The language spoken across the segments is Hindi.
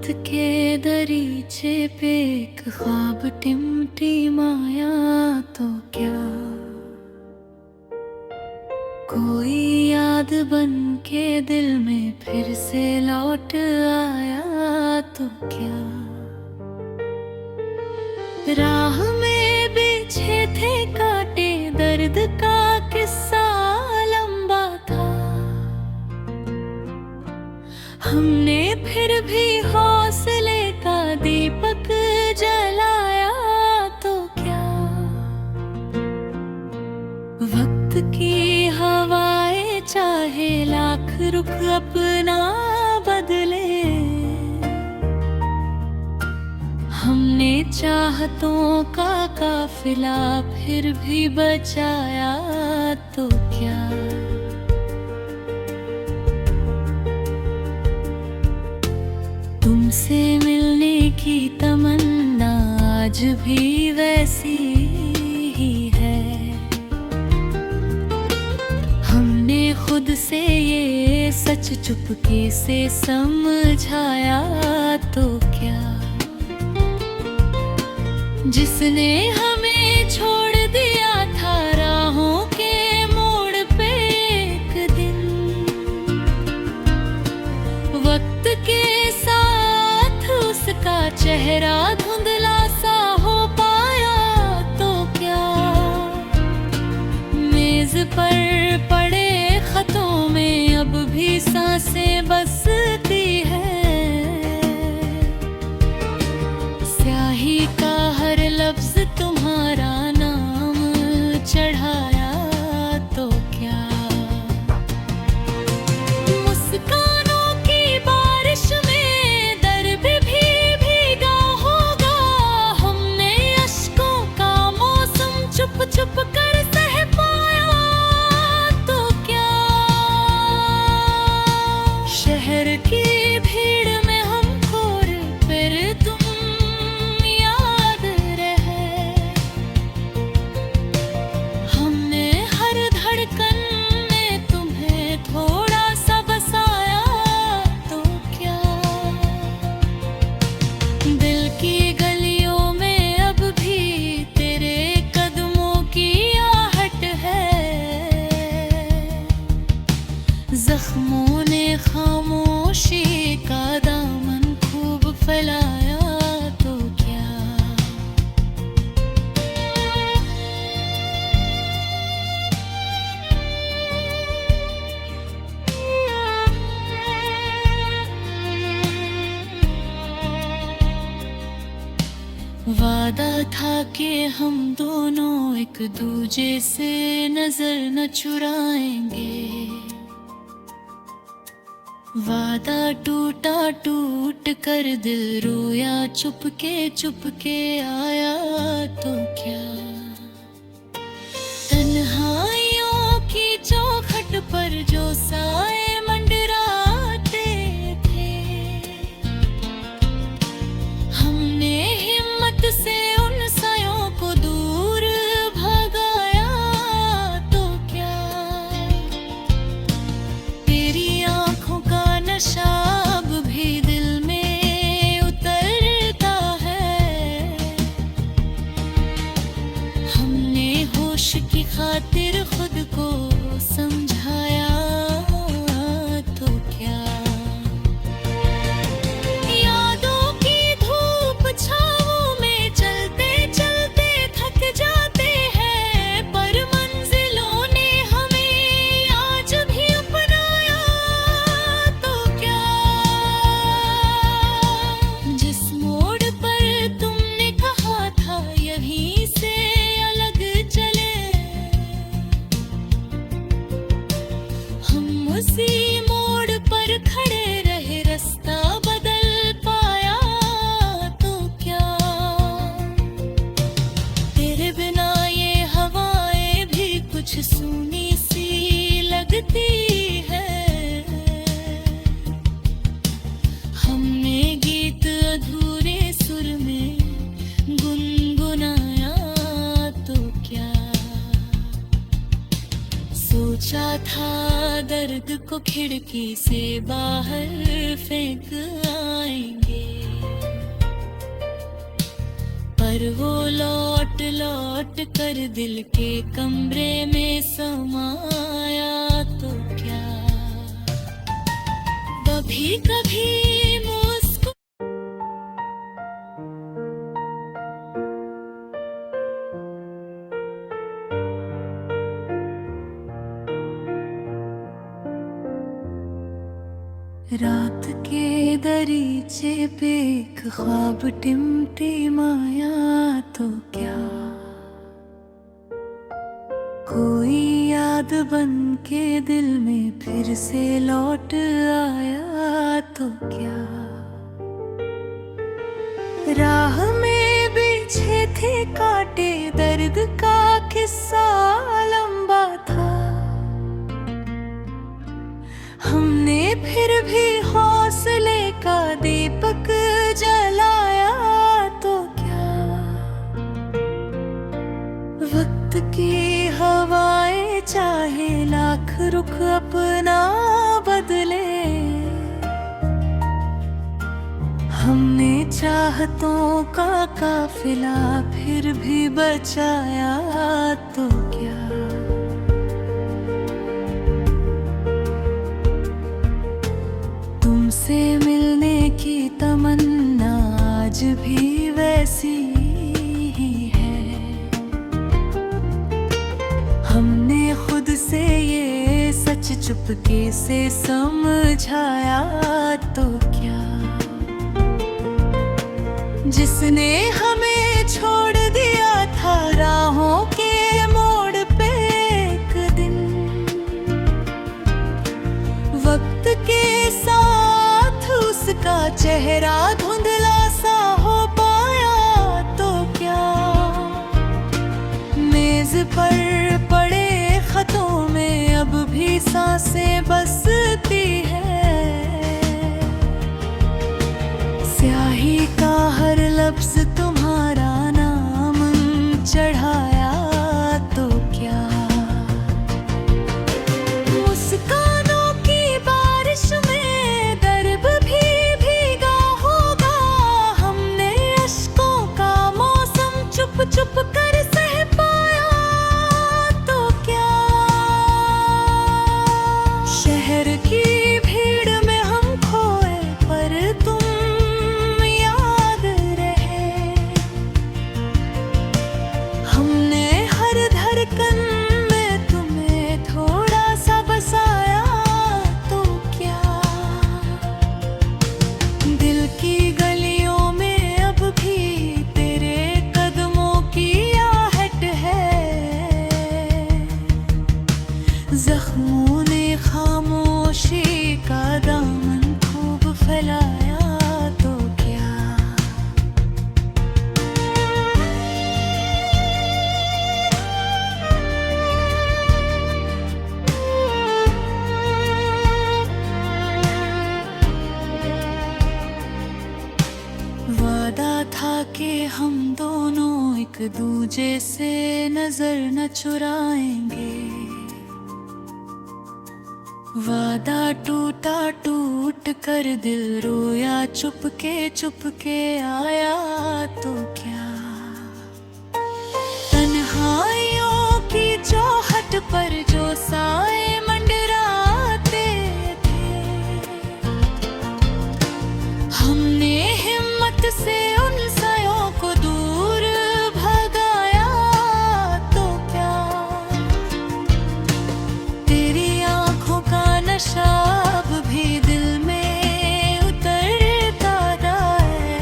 वक्त के दरीचे पे एक ख्वाब टिमटिमाया तो क्या कोई याद बन के दिल में फिर से लौट आया तो क्या राह में बिछे थे कांटे, दर्द का किस्सा लंबा था। हमने फिर भी हौसले का दीपक जलाया तो क्या वक्त की हवाएं चाहे लाख रुख अपना बदले, हमने चाहतों का काफिला फिर भी बचाया तो क्या तुमसे मिलने की तमन्ना आज भी वैसी ही है। हमने खुद से ये सच चुपके से समझाया तो क्या जिसने हमें छोड़ दिया था राहों के मोड़ पे एक दिन, वक्त के साथ उसका चेहरा धुंधला सा हो पाया तो क्या मेज पर पड़े खतों में अब भी सांसें बसती है। स्याही का हर लफ्ज तुम्हारा नाम चढ़ाया तो क्या मुस्कानों की बारिश में दर्द भी भीगा होगा। हमने अश्कों का मौसम चुप चुप कर सह पाया तो क्या शहर की भीड़ में हम खोर फिर तुम जख्मों ने खामोशी का दामन खूब फैलाया तो क्या वादा था कि हम दोनों एक दूजे से नजर न चुराएंगे। वादा टूटा टूट कर दिल रोया चुपके आया तो क्या तन्हाइयों की चौखट पर जो साए मंडराते थे, हमने हिम्मत से उन सायों को दूर भगाया तो क्या तेरी आंखों का नशाब भी दिल में उतरता है। हमने होश की खातिर खुद को समझाया तो क्या यादों की धूप छाँवों में चलते चलते थक जाते हैं, पर मंजिलों ने हमें आज भी अपनाया तो क्या जिस मोड़ पर तुमने कहा था यहीं से अलग चले, हम उसी मोड़ पर खड़े रहे रास्ता बदल पाया तो क्या तेरे बिना ये हवाएं भी कुछ सूनी सी लगती है। हमने गीत अधूरे सुर में गुनगुनाया तो क्या सोचा था दर्द को खिड़की से बाहर फेंक आएंगे। पर वो लौट लौट कर दिल के कमरे में समाया तो क्या कभी कभी मुस्कुरा रात के दरीचे पे एक ख्वाब टिमटिमाया तो क्या कोई याद बन के दिल में फिर से लौट आया तो क्या राह में बिछे थे कांटे दर्द का किस्सा लंबा था हमने फिर भी हौसले का दीपक जलाया तो क्या वक्त की हवाएं चाहे लाख रुख अपना बदले हमने चाहतों का काफिला फिर भी बचाया तो क्या तुमसे मिलने की तमन्ना आज भी वैसी ही है हमने खुद से ये सच चुपके से समझाया तो क्या जिसने हमें छोड़ दिया था राहों के मोड़ पे एक दिन वक्त के साथ उसका चेहरा धुंधला सा हो पाया तो क्या मेज पर पड़े खतों में अब भी सांसें बसती है स्याही का हर लफ्ज तुम्हारा नाम चढ़ाया तो क्या मुस्कानों की बारिश में दर्द भी भीगा होगा हमने अश्कों का मौसम चुप चुप कर सह पाया तो क्या शहर की भीड़ में हम खोए पर तुम याद रहे हमने हर धड़कन में तुम्हें थोड़ा सा बसाया तो क्या दिल की गलियों में अब भी तेरे कदमों की आहट है जख्मों ने खामोशी का दामन खूब फैलाया तो क्या वादा था कि हम दोनों एक दूजे से नजर न चुराएंगे वादा टूटा टूट कर दिल रोया चुपके आया तो क्या तन्हाइयों की चौखट पर जो साए मंडराते थे हमने हिम्मत से उन सायों को दूर भगाया तो क्या तेरी आंखों का नशा अब भी दिल में उतरता है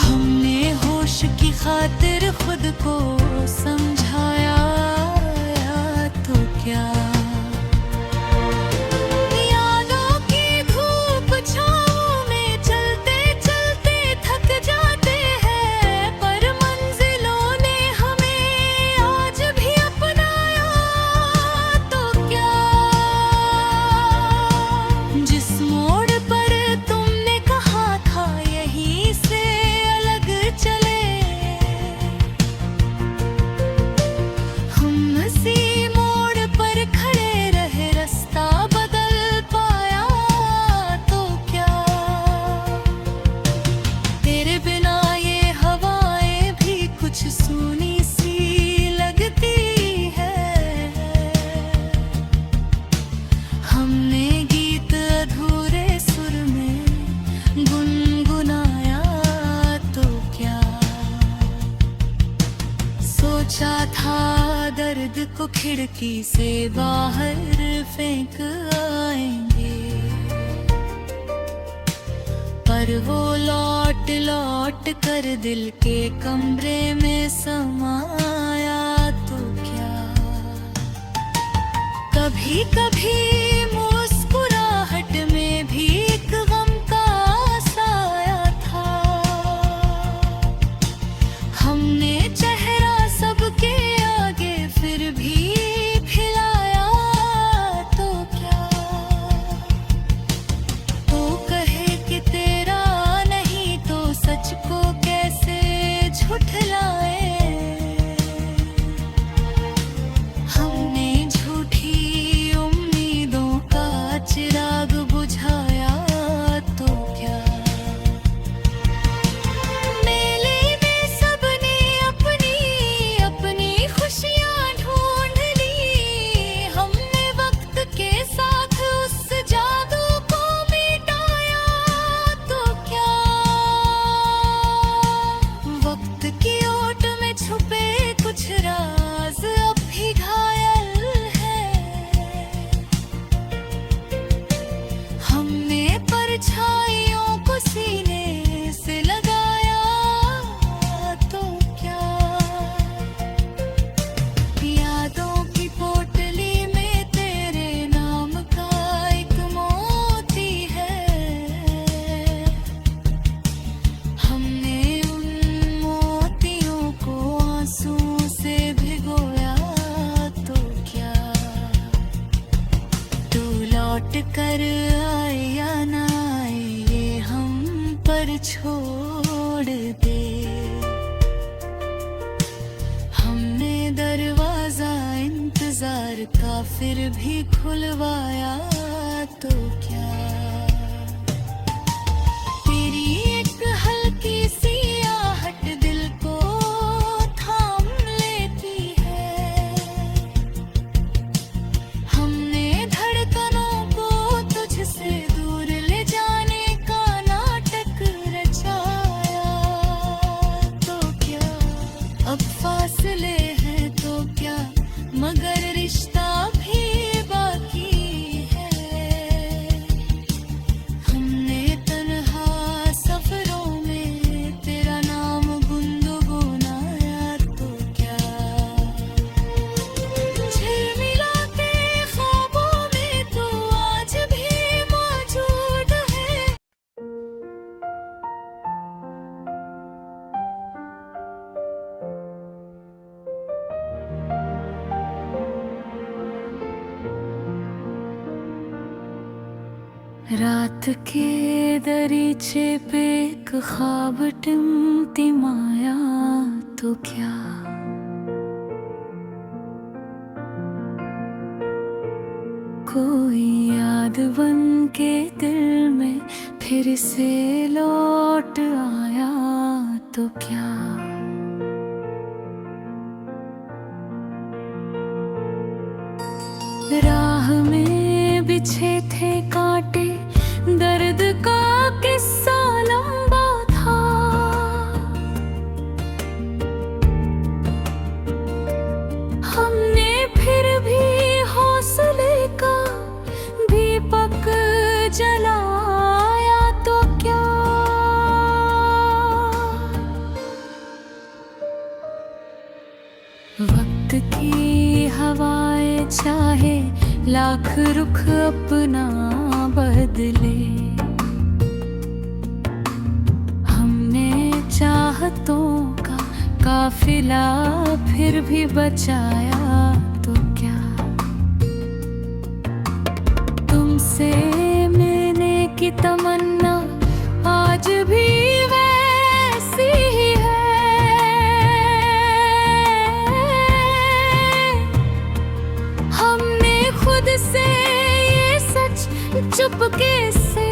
हमने होश की खातिर खुद को समझाया तो क्या यादों की धूप छाँव में चलते चलते थक जाते हैं पर मंजिलों ने हमें आज भी अपनाया तो क्या जिस मोड़ पर तुमने कहा था यहीं से अलग चले को खिड़की से बाहर फेंक आएंगे, पर वो लौट लौट कर दिल के कमरे में समाया तो क्या। कभी कभी मुस्कुराहट में भी एक गम का साया था। हमने चेहरा सबके आगे फिर भी खिलाया तो क्या। तो कहे कि तेरा नहीं तो सच को कैसे झुठलाए। हमने झूठी उम्मीदों का चिराग बुझाया तो क्या। मेले में सबने अपनी अपनी खुशियां ढूंढ ली। हमने वक्त के साथ उस जादू को मिटाया तो क्या। वक्त की ओट में छुपे कुछ राज अब भी घायल है। हमने परछाइयों को सीने से लगाया तो क्या। यादों की पोटली में तेरे नाम का एक मोती है। हमने उन मोतियों को आंसुओं से भिगोया तो क्या। तू लौट कर आए या ना आए ये हम पर छोड़ दे। हमने दरवाजा इंतजार का फिर भी खुलवाया तो क्या। तेरी एक हल्की सी आहट दिल को थाम लेती है। हमने धड़कनों को तुझसे दूर ले जाने का नाटक रचाया तो क्या। अब फासले हैं तो क्या मगर रिश्ता भी बाकी है। हमने तन्हा सफरों में तेरा नाम गुनगुनाया तो क्या। झिलमिला के ख्वाबों में तू आज भी मौजूद है। रात के दरीचे पे एक ख्वाब टिमटिमाया तो क्या। कोई याद बन के दिल में फिर से लौट आया तो क्या। राह में बिछे थे कांटे, दर्द का किस्सा लंबा था। हमने फिर भी हौसले का दीपक जलाया तो क्या। वक्त की हवाएं चाहे लाख रुख अपना बदले। हमने चाहतों का काफिला फिर भी बचाया तो क्या। तुमसे मिलने की तमन्ना आज भी वैसी ही है। हमने खुद से ये सच चुपके से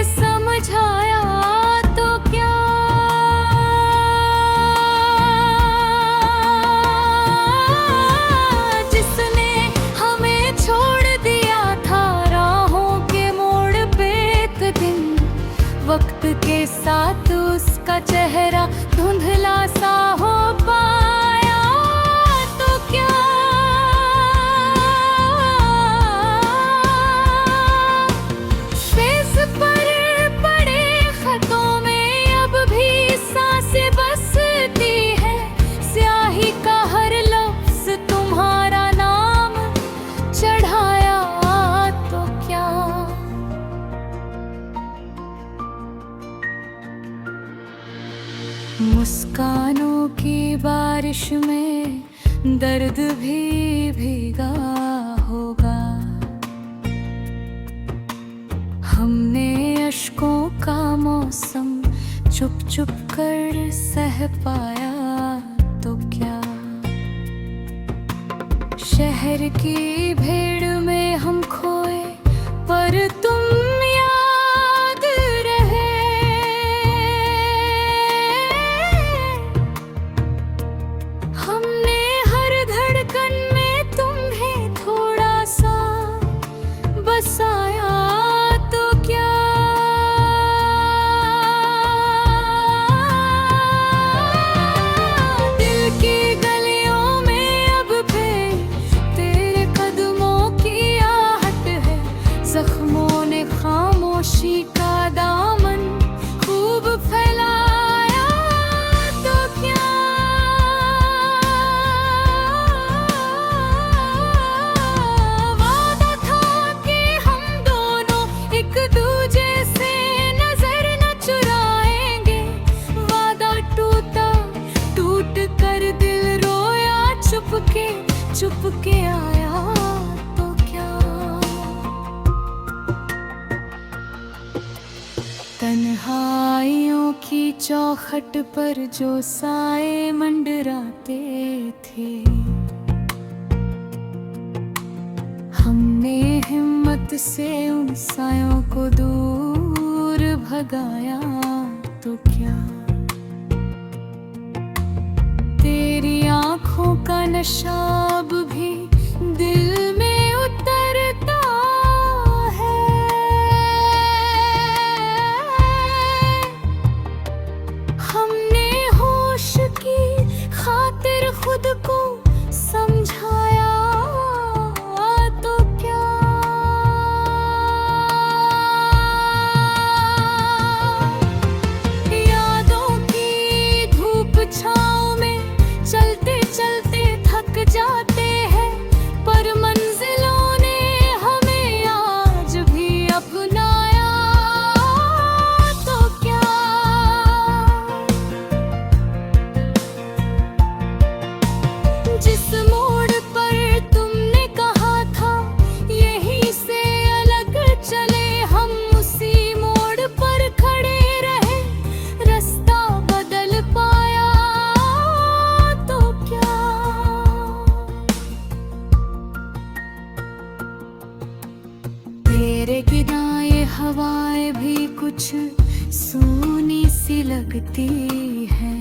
समझाया तो क्या। जिसने हमें छोड़ दिया था राहों के मोड़ पे एक दिन, वक्त के साथ उसका चेहरा धुंधला सा हो पाया तो क्या। मुस्कानों की बारिश में दर्द भी भीगा होगा। हमने अश्कों का मौसम चुप चुप कर सह पाया तो क्या। शहर की भीड़ में हम खोए पर तुम याद रहे। हमने हर धड़कन में तुम्हें थोड़ा सा बसाया तो क्या। दिल की गलियों में अब भी तेरे कदमों की आहट है। जख्मों ने खामोशी का दामन खूब फैलाया तो क्या। वादा था कि हम दोनों एक दूजे से नजर न चुराएंगे। वादा टूटा, टूट कर दिल रोया। चुपके आया तो क्या। तन्हाइयों की चौखट पर जो साए मंडराते थे। हमने हिम्मत से उन सायों को दूर भगाया तो क्या। तेरी आँखों का नशा अब भी दिल में उतरता है। हमने होश की खातिर खुद को समझाया तो क्या। यादों की धूप छाँव में चलते चलते थक जाते हैं। पर मंजिलों ने हमें आज भी अपनाया तो क्या। जिस मोड़ पर तुमने कहा था यहीं से अलग चले, हम उसी मोड़ पर खड़े रहे। रास्ता बदल पाया तो क्या। तेरे बिना ये हवाएं भी कुछ सूनी सी लगती है।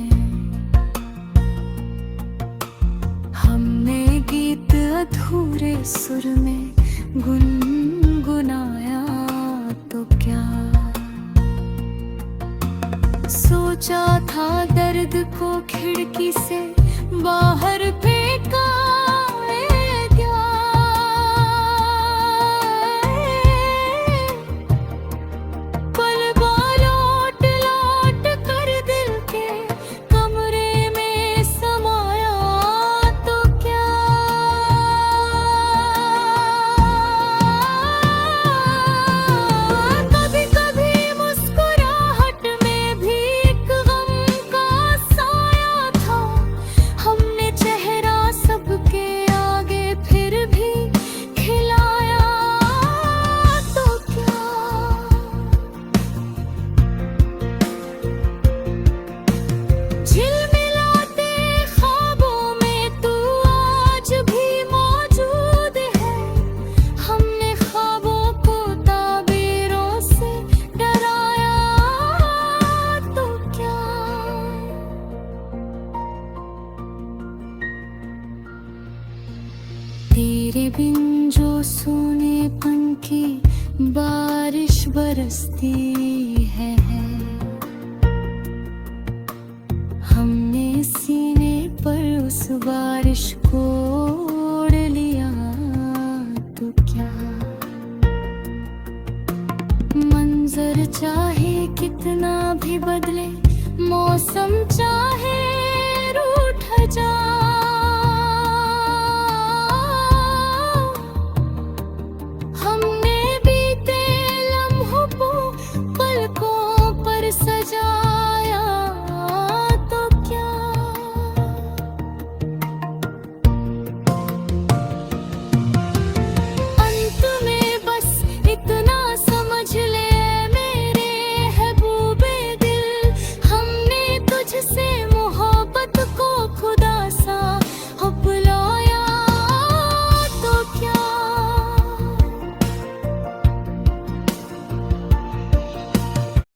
हमने गीत अधूरे सुर में गुनगुनाया तो क्या। सोचा था दर्द को खिड़की से बाहर फेंका क्या। पल लौट लौट कर दिल के कमरे में समाया तो क्या। कभी कभी मुस्कुराहट में भी एक गम का साया था। हमने चेहरा सबके आगे फिर भी खिलाया तो क्या। झिलमिलाते ख्वाबों में तू आज भी मौजूद है। हमने ख्वाबों को ताबीरों से डराया तो क्या। तेरे बिन जो सूनेपन की बारिश बरसती है। हमने सीने पर उस बारिश को ओढ़ लिया तो क्या। मंजर चाहे कितना भी बदले, मौसम चाहे रूठ जाए।